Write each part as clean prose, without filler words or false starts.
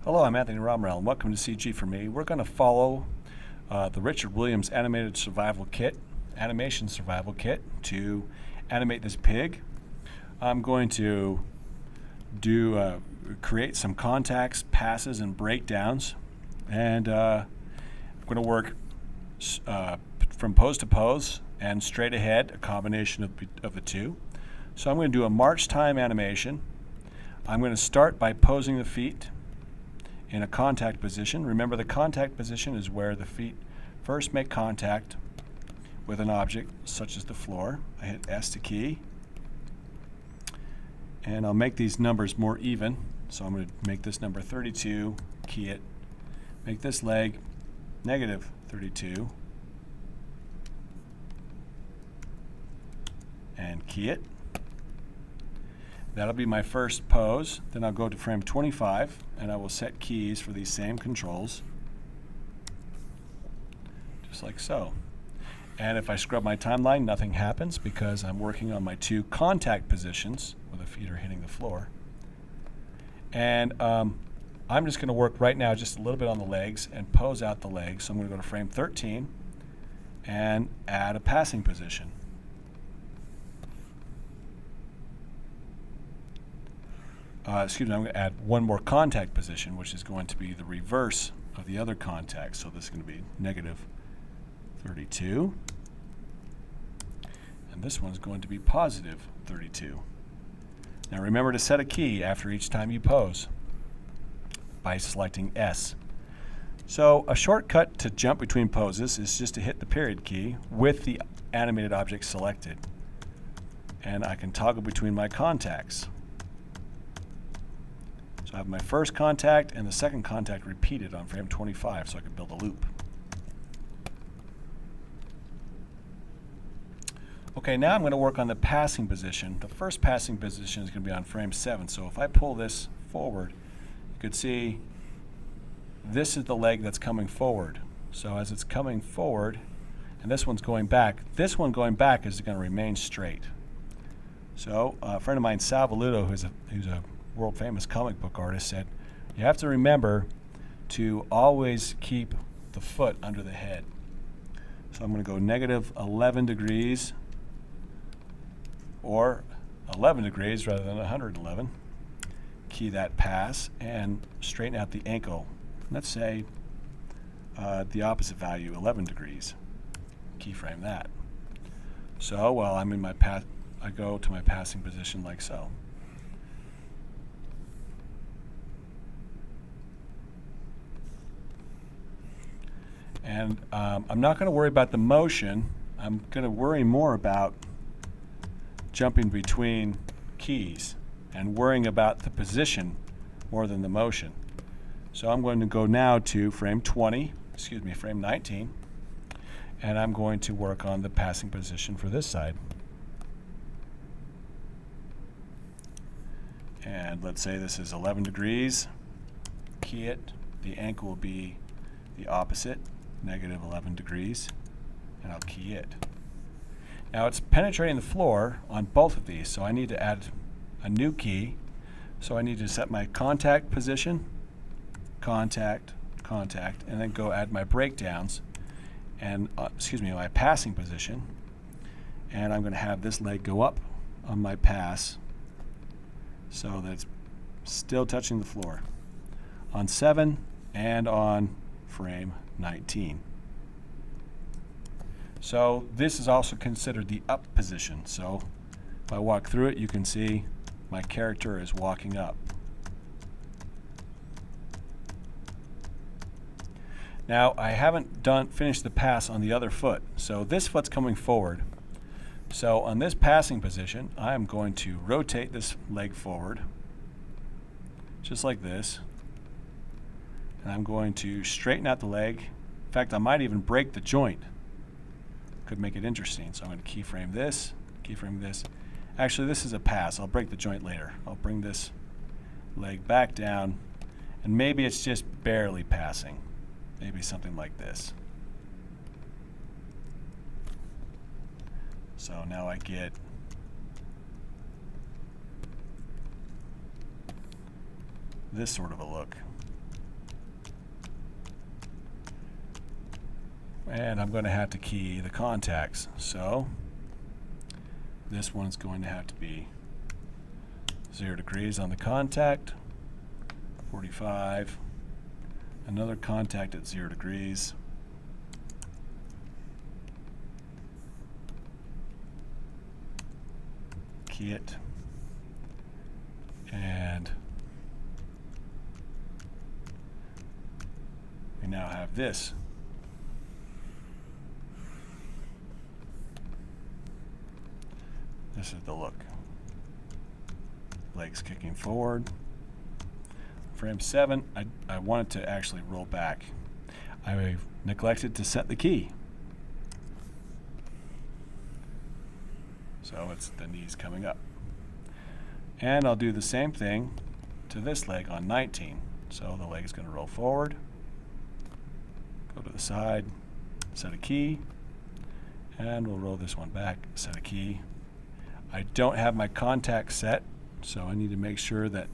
Hello, I'm Anthony Romerell, and welcome to CG4me. We're going to follow the Richard Williams animation survival kit to animate this pig. I'm going to create some contacts, passes, and breakdowns, and I'm going to work from pose to pose and straight ahead, a combination of the two. So I'm going to do a march time animation. I'm going to start by posing the feet in a contact position. Remember, the contact position is where the feet first make contact with an object such as the floor. I hit S to key, and I'll make these numbers more even. So I'm going to make this number 32, key it, make this leg negative 32, and key it. That'll be my first pose. Then I'll go to frame 25 and I will set keys for these same controls, just like so. And if I scrub my timeline, nothing happens because I'm working on my two contact positions where the feet are hitting the floor. And I'm just going to work right now just a little bit on the legs and pose out the legs. So I'm going to go to frame 13 and add a passing position. I'm going to add one more contact position, which is going to be the reverse of the other contact. So this is going to be negative 32. And this one's going to be positive 32. Now remember to set a key after each time you pose by selecting S. So a shortcut to jump between poses is just to hit the period key with the animated object selected. And I can toggle between my contacts. I have my first contact and the second contact repeated on frame 25, so I can build a loop. Okay, now I'm going to work on the passing position. The first passing position is going to be on frame 7, so if I pull this forward, you could see this is the leg that's coming forward. So as it's coming forward, and this one's going back, this one going back is going to remain straight. So a friend of mine, Sal Valuto, who's a world famous comic book artist, said you have to remember to always keep the foot under the head. So I'm going to go negative 11 degrees or 11 degrees rather than 111. Key that pass and straighten out the ankle. Let's say the opposite value, 11 degrees. Keyframe that. So while I'm in my path, I go to my passing position like so. And I'm not going to worry about the motion. I'm going to worry more about jumping between keys and worrying about the position more than the motion. So I'm going to go now to frame 19, and I'm going to work on the passing position for this side. And let's say this is 11 degrees. Key it. The ankle will be the opposite, negative 11 degrees, and I'll key it. Now it's penetrating the floor on both of these, so I need to add a new key. So I need to set my contact position, contact, contact, and then go add my breakdowns and my passing position. And I'm going to have this leg go up on my pass so that it's still touching the floor on 7 and on frame 19. So this is also considered the up position. So if I walk through it, you can see my character is walking up. Now I haven't finished the pass on the other foot. So this foot's coming forward. So on this passing position, I am going to rotate this leg forward, just like this. And I'm going to straighten out the leg. In fact, I might even break the joint. Could make it interesting. So I'm going to keyframe this, keyframe this. Actually, this is a pass. I'll break the joint later. I'll bring this leg back down, and maybe it's just barely passing. Maybe something like this. So now I get this sort of a look. And I'm going to have to key the contacts. So this one's going to have to be 0 degrees on the contact, 45, another contact at 0 degrees, key it, and we now have this. This is the look. Legs kicking forward. Frame 7, I want it to actually roll back. I neglected to set the key. So it's the knees coming up. And I'll do the same thing to this leg on 19. So the leg is going to roll forward, go to the side, set a key, and we'll roll this one back, set a key. I don't have my contact set, so I need to make sure that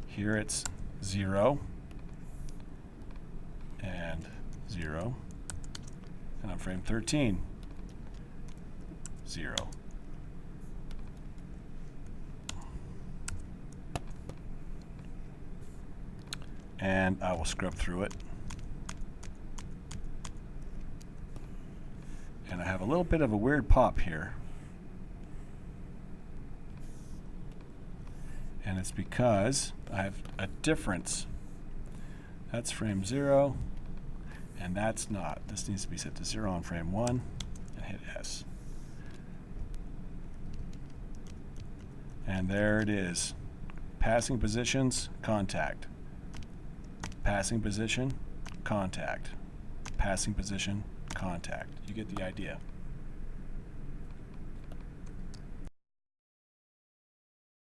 here it's 0 and 0, and on frame 13, 0. And I will scrub through it. And I have a little bit of a weird pop here. And it's because I have a difference. That's frame 0, and that's not. This needs to be set to 0 on frame 1, and hit S. And there it is. Passing positions, contact. Passing position, contact. Passing position, contact. You get the idea.